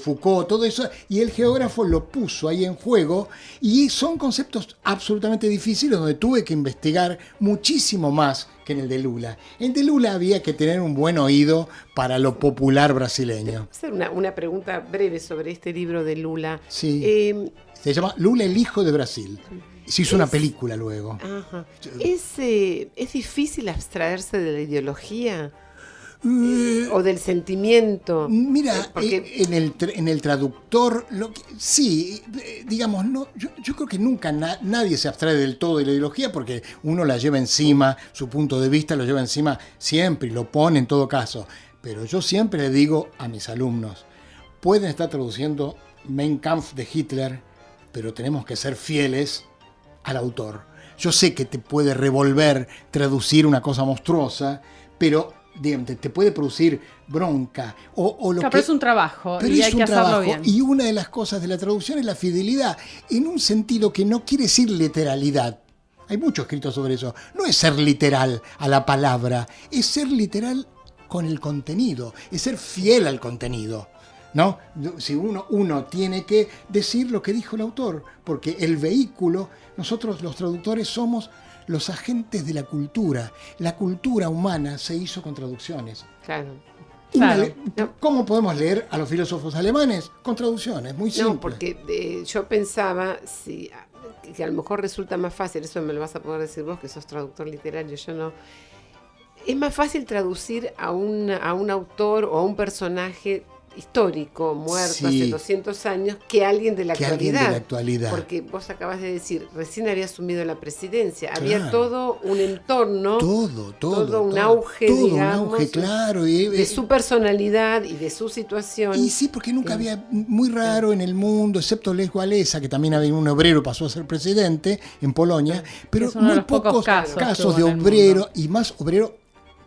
Foucault, todo eso, y el geógrafo lo puso ahí en juego, y son conceptos absolutamente difíciles donde tuve que investigar muchísimo más que en el de Lula. En el de Lula había que tener un buen oído para lo popular brasileño. Hacer una pregunta breve sobre este libro de Lula. Sí. Se llama Lula, el hijo de Brasil. Se hizo una película luego. Ajá. ¿Es difícil abstraerse de la ideología? ¿O del sentimiento? Mira, en el traductor, sí, digamos, no, yo creo que nunca nadie se abstrae del todo de la ideología porque uno la lleva encima, su punto de vista lo lleva encima siempre y lo pone en todo caso. Pero yo siempre le digo a mis alumnos, pueden estar traduciendo Mein Kampf de Hitler, pero tenemos que ser fieles al autor. Yo sé que te puede revolver traducir una cosa monstruosa, pero te puede producir bronca o lo pero que es un trabajo pero y es hay un que hacerlo trabajo, bien. y una de las cosas de la traducción es la fidelidad, en un sentido que no quiere decir literalidad. Hay mucho escrito sobre eso. No es ser literal a la palabra, es ser literal con el contenido, es ser fiel al contenido, ¿no? Si uno tiene que decir lo que dijo el autor, porque el vehículo, nosotros los traductores somos los agentes de la cultura. La cultura humana se hizo con traducciones. Claro. ¿Cómo podemos leer a los filósofos alemanes? Con traducciones, muy simple. No, porque yo pensaba que a lo mejor resulta más fácil, eso me lo vas a poder decir vos, que sos traductor literario, yo no. Es más fácil traducir a un autor o a un personaje histórico, muerto hace 200 años, que alguien de la actualidad. Porque vos acabas de decir, recién había asumido la presidencia, había todo un entorno, todo un auge, digamos, claro, de su personalidad y de su situación. Y sí, porque nunca había, muy raro en el mundo, excepto Lech Walesa, que también había un obrero, pasó a ser presidente en Polonia, pero muy pocos casos de obrero, y más obrero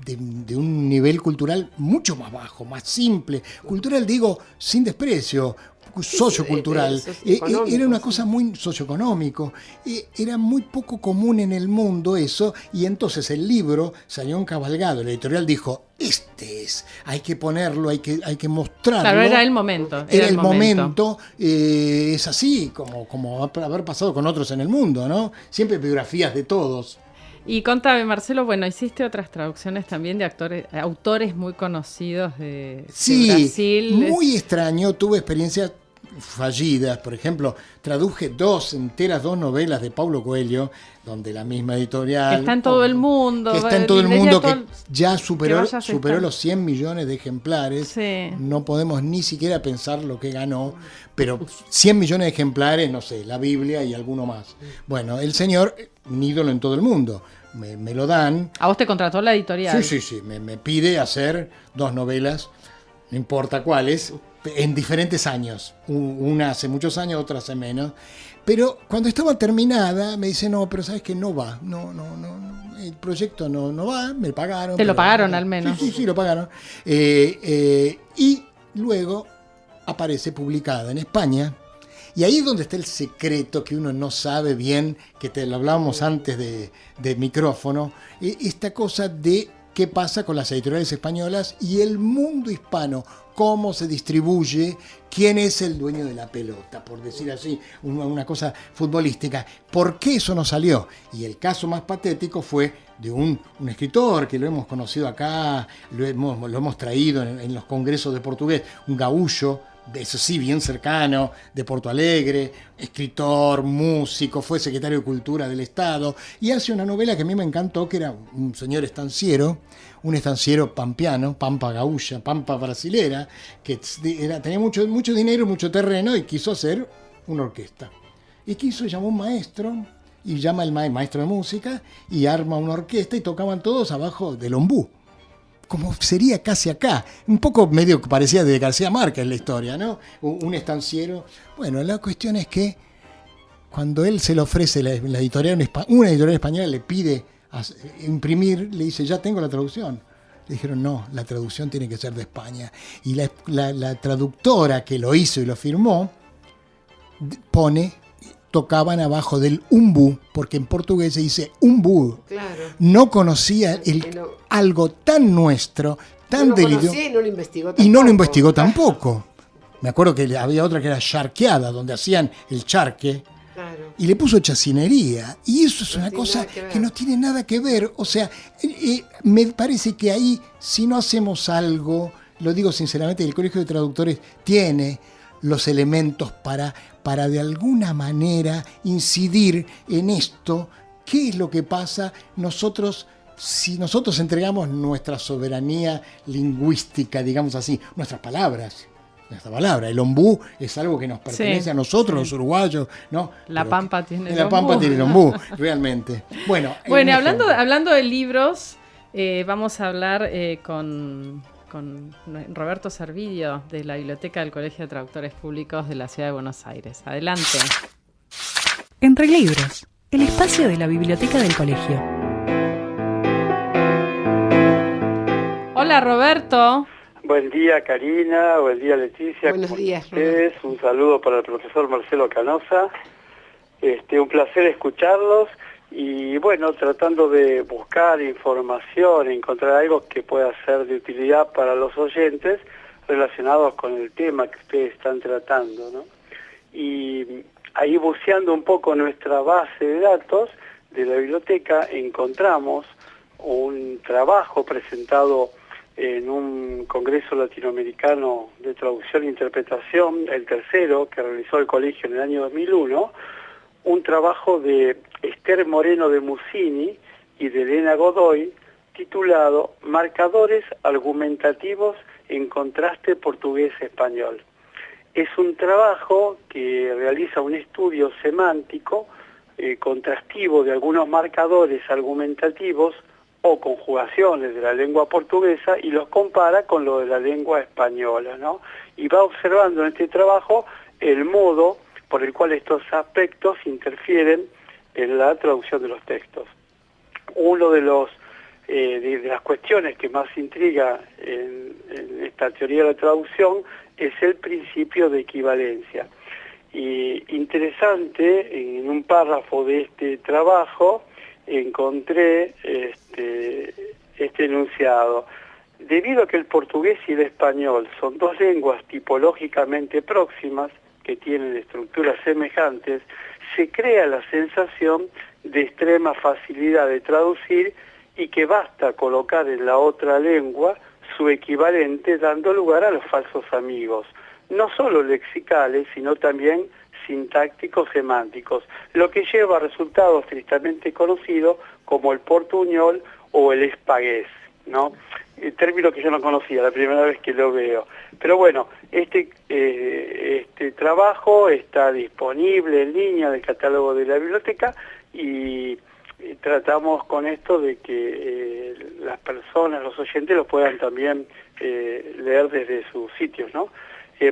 de un nivel cultural mucho más bajo, más simple. Cultural, digo, sin desprecio, sociocultural. Era una cosa muy socioeconómico. Era muy poco común en el mundo eso, y entonces el libro salió encabalgado. El editorial dijo, hay que ponerlo, hay que mostrarlo. Claro, era el momento. Era el momento. Es así, como haber pasado con otros en el mundo, ¿no? Siempre biografías de todos. Y contame, Marcelo, bueno, hiciste otras traducciones también de autores muy conocidos de Brasil. Muy extraño, tuve experiencias fallidas. Por ejemplo, traduje dos novelas de Paulo Coelho, donde la misma editorial... Que está en todo el mundo. Que está en todo el mundo, que ya superó los 100 millones de ejemplares. Sí. No podemos ni siquiera pensar lo que ganó, pero 100 millones de ejemplares, no sé, la Biblia y alguno más. Bueno, el señor, un ídolo en todo el mundo. Me lo dan. ¿A vos te contrató la editorial? Sí. Me pide hacer dos novelas, no importa cuáles, en diferentes años. Una hace muchos años, otra hace menos. Pero cuando estaba terminada, me dice, no, pero sabes que no va. No, el proyecto no va, me pagaron. ¿Te lo pagaron al menos? Sí, lo pagaron. Y luego aparece publicada en España. Y ahí es donde está el secreto que uno no sabe bien, que te lo hablábamos antes de micrófono, esta cosa de qué pasa con las editoriales españolas y el mundo hispano, cómo se distribuye, quién es el dueño de la pelota, por decir así, una cosa futbolística. ¿Por qué eso no salió? Y el caso más patético fue de un escritor que lo hemos conocido acá, lo hemos traído en los congresos de portugués, un gaúcho, eso sí, bien cercano, de Porto Alegre, escritor, músico, fue secretario de Cultura del Estado, y hace una novela que a mí me encantó, que era un señor estanciero, un estanciero pampeano, pampa gaúcha, pampa brasilera, que tenía mucho dinero, mucho terreno, y quiso hacer una orquesta. Y llamó a un maestro, y llama al maestro de música, y arma una orquesta, y tocaban todos abajo del ombú. Como sería casi acá, un poco medio que parecía de García Márquez la historia, ¿no? Un estanciero. Bueno, la cuestión es que cuando él se le ofrece, una editorial española le pide imprimir, le dice, ya tengo la traducción. Le dijeron, no, la traducción tiene que ser de España. Y la traductora que lo hizo y lo firmó, tocaban abajo del umbu, porque en portugués se dice umbu. Claro. No conocía algo tan nuestro, tan delicado. Y no lo investigó tampoco. Me acuerdo que había otra que era charqueada, donde hacían el charque. Claro. Claro. Y le puso chacinería. Y eso es No una tiene cosa nada que ver. que no tiene nada que ver. O sea, me parece que ahí, si no hacemos algo, lo digo sinceramente, el Colegio de Traductores tiene los elementos para de alguna manera incidir en esto. ¿Qué es lo que pasa? Si nosotros entregamos nuestra soberanía lingüística, digamos así, nuestra palabra, el ombú es algo que nos pertenece a nosotros, los uruguayos, ¿no? La Pampa tiene el La Pampa ombú. tiene el ombú, realmente. Bueno, Bueno, y un ejemplo. hablando de libros, vamos a hablar con Roberto Servillo de la Biblioteca del Colegio de Traductores Públicos de la Ciudad de Buenos Aires. Adelante. Entre Libros, el espacio de la biblioteca del colegio. Hola, Roberto. Buen día, Karina. Buen día, Leticia. Buenos ¿Cómo días, están ustedes? Un saludo para el profesor Marcelo Canosa. Un placer escucharlos y, bueno, tratando de buscar información, encontrar algo que pueda ser de utilidad para los oyentes relacionados con el tema que ustedes están tratando, ¿no? Y ahí buceando un poco nuestra base de datos de la biblioteca, encontramos un trabajo presentado en un congreso latinoamericano de traducción e interpretación, el tercero que realizó el colegio en el año 2001, un trabajo de Esther Moreno de Mussini y de Elena Godoy, titulado Marcadores argumentativos en contraste portugués-español. Es un trabajo que realiza un estudio semántico contrastivo de algunos marcadores argumentativos o conjugaciones de la lengua portuguesa y los compara con lo de la lengua española, ¿no? Y va observando en este trabajo el modo por el cual estos aspectos interfieren en la traducción de los textos. Uno de las cuestiones que más intriga en esta teoría de la traducción es el principio de equivalencia. Y interesante, en un párrafo de este trabajo encontré este enunciado. Debido a que el portugués y el español son dos lenguas tipológicamente próximas, que tienen estructuras semejantes, se crea la sensación de extrema facilidad de traducir y que basta colocar en la otra lengua su equivalente, dando lugar a los falsos amigos, no solo lexicales, sino también sintácticos semánticos, lo que lleva a resultados tristemente conocidos como el portuñol o el espagués, ¿no? El término que yo no conocía, la primera vez que lo veo. Pero bueno, este trabajo está disponible en línea en el catálogo de la biblioteca y tratamos con esto de que las personas, los oyentes, lo puedan también leer desde sus sitios, ¿no?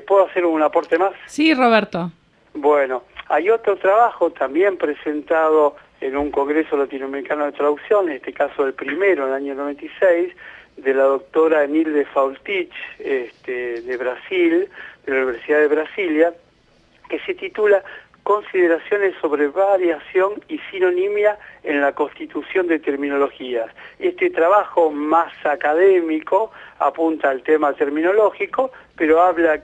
¿Puedo hacer un aporte más? Sí, Roberto. Bueno, hay otro trabajo también presentado en un congreso latinoamericano de traducción, en este caso el primero, en el año 96, de la doctora Nilde Faultich, de Brasil, de la Universidad de Brasilia, que se titula Consideraciones sobre variación y sinonimia en la constitución de terminologías. Este trabajo más académico apunta al tema terminológico, pero habla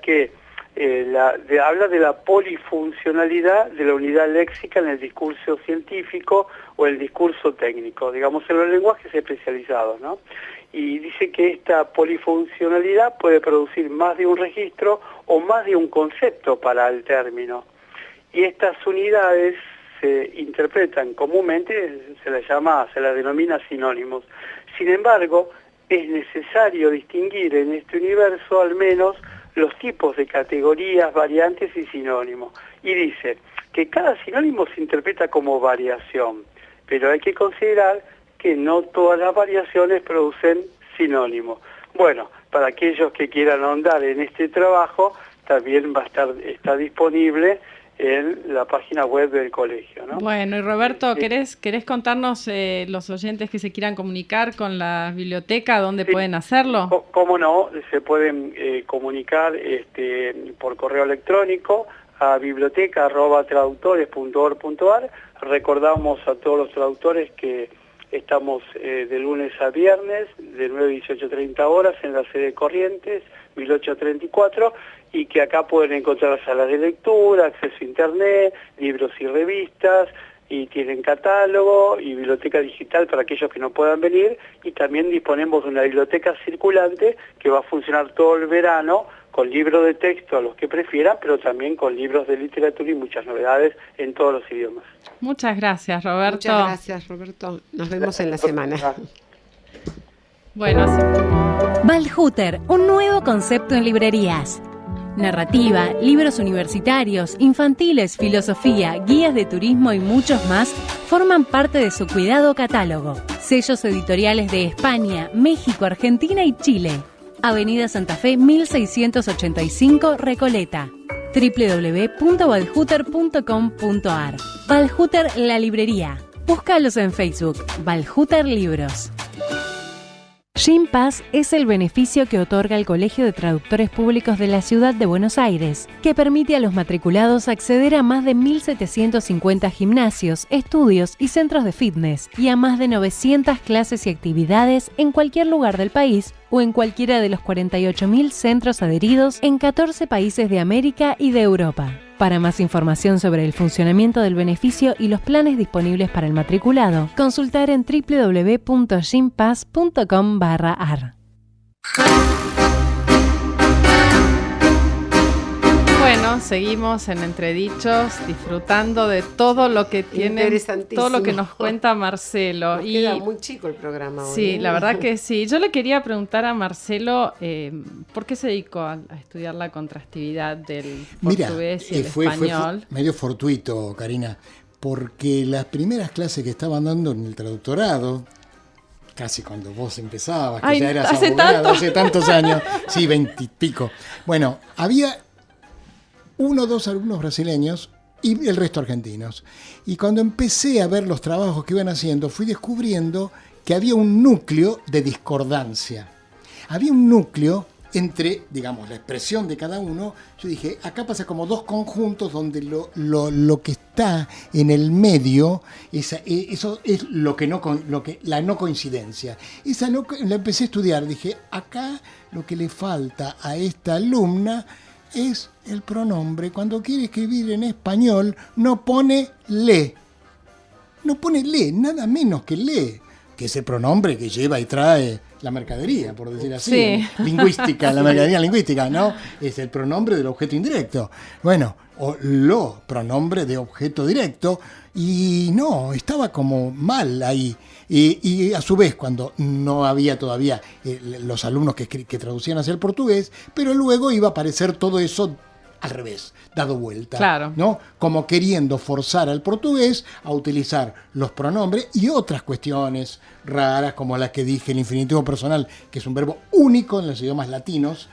habla de la polifuncionalidad de la unidad léxica en el discurso científico o el discurso técnico, digamos en los lenguajes especializados, ¿no? Y dice que esta polifuncionalidad puede producir más de un registro o más de un concepto para el término. Y estas unidades se interpretan comúnmente, se las denomina sinónimos. Sin embargo, es necesario distinguir en este universo al menos los tipos de categorías, variantes y sinónimos. Y dice que cada sinónimo se interpreta como variación, pero hay que considerar que no todas las variaciones producen sinónimos. Bueno, para aquellos que quieran ahondar en este trabajo, también está disponible en la página web del colegio, ¿no? Bueno, y Roberto, ¿querés contarnos los oyentes que se quieran comunicar con la biblioteca, dónde pueden hacerlo? ¿Cómo no? Se pueden comunicar por correo electrónico a biblioteca@traductores.org.ar. Recordamos a todos los traductores que Estamos de lunes a viernes, de 9 a 18:30 horas, en la sede Corrientes, 1834, y que acá pueden encontrar salas de lectura, acceso a internet, libros y revistas, y tienen catálogo y biblioteca digital para aquellos que no puedan venir, y también disponemos de una biblioteca circulante que va a funcionar todo el verano con libros de texto a los que prefieran, pero también con libros de literatura y muchas novedades en todos los idiomas. Muchas gracias, Roberto. Muchas gracias, Roberto. Nos vemos en la semana. Bueno, sí. Valhuter, un nuevo concepto en librerías. Narrativa, libros universitarios, infantiles, filosofía, guías de turismo y muchos más forman parte de su cuidado catálogo. Sellos editoriales de España, México, Argentina y Chile. Avenida Santa Fe 1685, Recoleta. www.valhuter.com.ar. Valhuter, la librería. Búscalos en Facebook, Valhuter Libros. Gympass es el beneficio que otorga el Colegio de Traductores Públicos de la Ciudad de Buenos Aires, que permite a los matriculados acceder a más de 1.750 gimnasios, estudios y centros de fitness, y a más de 900 clases y actividades en cualquier lugar del país o en cualquiera de los 48.000 centros adheridos en 14 países de América y de Europa. Para más información sobre el funcionamiento del beneficio y los planes disponibles para el matriculado, consultar en www.gympass.com/ar. Bueno, seguimos en Entredichos, disfrutando de todo lo que tiene, todo lo que nos cuenta Marcelo. Nos queda muy chico el programa hoy. Sí, la verdad que sí. Yo le quería preguntar a Marcelo, ¿por qué se dedicó a estudiar la contrastividad del portugués y el español? Fue medio fortuito, Karina, porque las primeras clases que estaban dando en el traductorado, casi cuando vos empezabas, que ya eras abogado, hace tantos años, sí, 20 y pico. Bueno, había 1 o 2 alumnos brasileños y el resto argentinos. Y cuando empecé a ver los trabajos que iban haciendo, fui descubriendo que había un núcleo de discordancia. Había un núcleo entre, digamos, la expresión de cada uno. Yo dije, acá pasa como 2 conjuntos donde lo que está en el medio, eso es la no coincidencia. La empecé a estudiar. Dije, acá lo que le falta a esta alumna es el pronombre. Cuando quiere escribir en español, no pone le. No pone le, nada menos que le, que es el pronombre que lleva y trae la mercadería, por decir así. Sí. Lingüística, la mercadería lingüística, ¿no? Es el pronombre del objeto indirecto. Bueno, o lo, pronombre de objeto directo. Y no, estaba como mal ahí. Y a su vez, cuando no había todavía los alumnos que traducían hacia el portugués, pero luego iba a aparecer todo eso al revés, dado vuelta, claro, ¿no? Como queriendo forzar al portugués a utilizar los pronombres y otras cuestiones raras, como las que dije, el infinitivo personal, que es un verbo único en los idiomas latinos.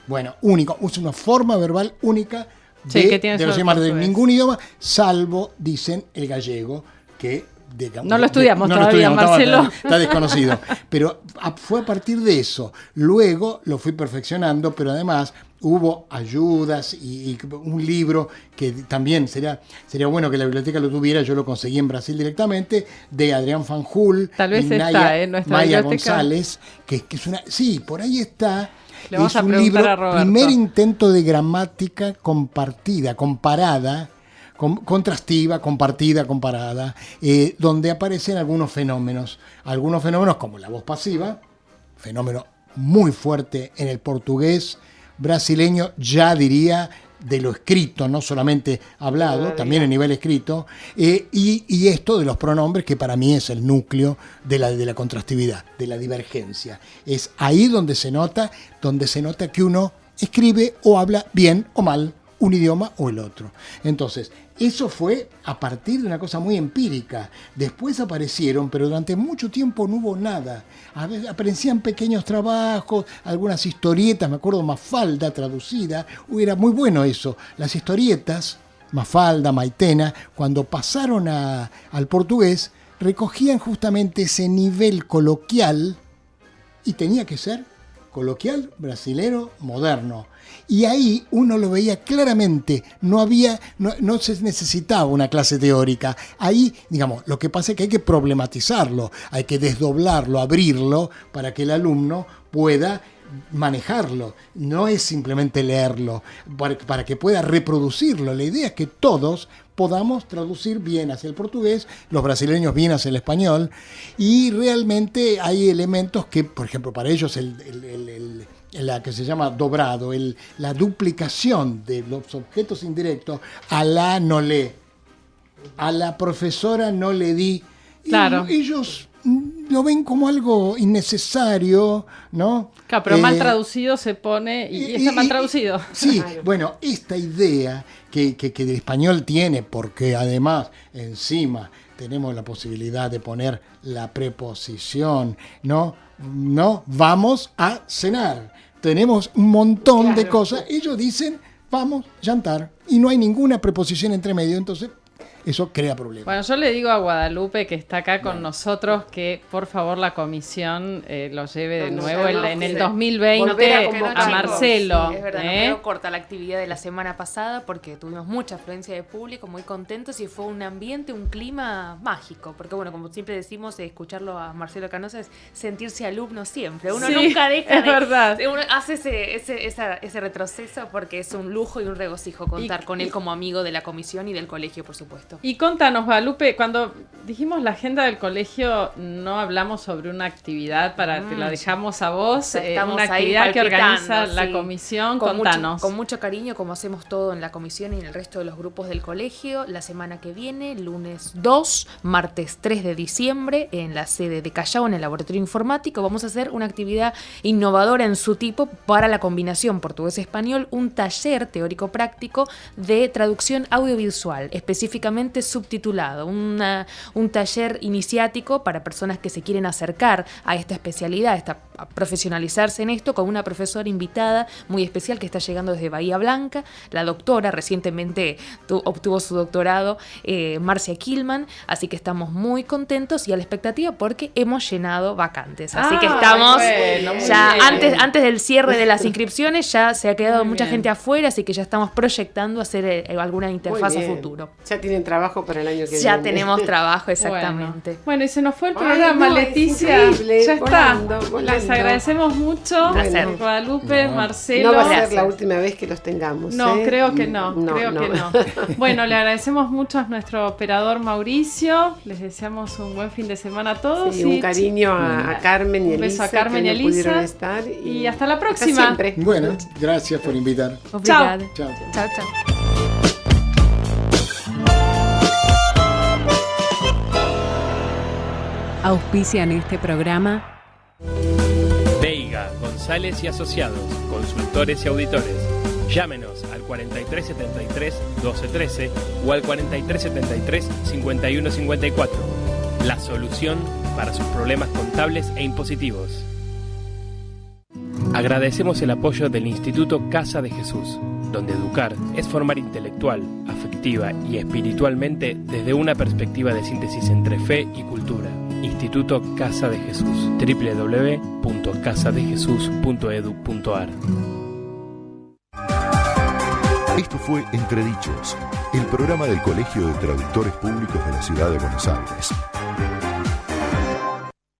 Bueno, único, es una forma verbal única de los idiomas de ningún idioma, salvo, dicen, el gallego, que no lo estudiamos todavía, Marcelo. Está desconocido. Pero fue a partir de eso. Luego lo fui perfeccionando, pero además hubo ayudas y un libro que también sería bueno que la biblioteca lo tuviera. Yo lo conseguí en Brasil directamente, de Adrián Fanjul. Tal vez y está en nuestra Maya biblioteca. González, que es una... Sí, por ahí está. Le vamos es a un preguntar libro, a Roberto. primer intento de gramática compartida, comparada, contrastiva, compartida, comparada, donde aparecen algunos fenómenos como la voz pasiva, fenómeno muy fuerte en el portugués brasileño, ya diría de lo escrito, no solamente hablado, también a nivel escrito, y esto de los pronombres, que para mí es el núcleo de la contrastividad, de la divergencia. Es ahí donde se nota que uno escribe o habla bien o mal un idioma o el otro. Entonces, eso fue a partir de una cosa muy empírica. Después aparecieron, pero durante mucho tiempo no hubo nada. A veces aparecían pequeños trabajos, algunas historietas, me acuerdo Mafalda traducida, era muy bueno eso. Las historietas, Mafalda, Maitena, cuando pasaron al portugués, recogían justamente ese nivel coloquial y tenía que ser coloquial brasilero moderno. Y ahí uno lo veía claramente, no se necesitaba una clase teórica. Ahí, digamos, lo que pasa es que hay que problematizarlo, hay que desdoblarlo, abrirlo, para que el alumno pueda manejarlo. No es simplemente leerlo, para que pueda reproducirlo. La idea es que todos podamos traducir bien hacia el portugués, los brasileños bien hacia el español, y realmente hay elementos que, por ejemplo, para ellos la que se llama dobrado, la duplicación de los objetos indirectos, alá no lee, a la profesora no le di. Claro. Ellos lo ven como algo innecesario, ¿no? Claro, pero mal traducido se pone y está mal traducido. Sí, bueno, esta idea que el español tiene, porque además encima tenemos la posibilidad de poner la preposición, ¿no? Vamos a cenar. Tenemos un montón de cosas. Ellos dicen, vamos a jantar. Y no hay ninguna preposición entre medio, entonces eso crea problemas. Bueno, yo le digo a Guadalupe, que está acá con nosotros, que por favor la comisión lo lleve de nuevo en el 2020 a Marcelo. Sí, es verdad, nos quedó corta la actividad de la semana pasada porque tuvimos mucha afluencia de público, muy contentos, y fue un ambiente, un clima mágico. Porque bueno, como siempre decimos, escucharlo a Marcelo Canosa es sentirse alumno siempre. Uno nunca deja de... verdad. Uno hace ese retroceso porque es un lujo y un regocijo contar con él como amigo de la comisión y del colegio, por supuesto. Y contanos, Guadalupe, cuando dijimos la agenda del colegio, no hablamos sobre una actividad te la dejamos a vos, una actividad que organiza la comisión. Contanos. Con mucho cariño, como hacemos todo en la comisión y en el resto de los grupos del colegio, la semana que viene, lunes 2, martes 3 de diciembre, en la sede de Callao, en el laboratorio informático, vamos a hacer una actividad innovadora en su tipo para la combinación portugués-español, un taller teórico-práctico de traducción audiovisual, específicamente subtitulado, un taller iniciático para personas que se quieren acercar a esta especialidad, a profesionalizarse en esto, con una profesora invitada muy especial que está llegando desde Bahía Blanca, la doctora, recientemente obtuvo su doctorado, Marcia Kilman, así que estamos muy contentos y a la expectativa porque hemos llenado vacantes, así que estamos ya antes del cierre de las inscripciones, ya se ha quedado mucha gente afuera, así que ya estamos proyectando hacer alguna interfaz a futuro. Ya tienen trabajo para el año que viene. Ya tenemos trabajo, exactamente. Bueno, y se nos fue el programa, Leticia. Ya está. Les agradecemos mucho. Guadalupe, Marcelo. No va a ser la última vez que los tengamos. No, creo que no. Que no. Bueno, le agradecemos mucho a nuestro operador Mauricio. Les deseamos un buen fin de semana a todos. Sí, un cariño a Carmen y Elisa. Un beso a Carmen y Elisa. Pudieron estar y hasta la próxima. Hasta siempre. Bueno, gracias por invitar. Obrigada. Chao. Chao, chao. Auspician este programa Veiga, González y Asociados, consultores y auditores. Llámenos al 4373-1213 o al 4373-5154. La solución para sus problemas contables e impositivos. Agradecemos el apoyo del Instituto Casa de Jesús, donde educar es formar intelectual, afectiva y espiritualmente desde una perspectiva de síntesis entre fe y cultura. Instituto Casa de Jesús, www.casadejesús.edu.ar. Esto fue Entredichos, el programa del Colegio de Traductores Públicos de la Ciudad de Buenos Aires.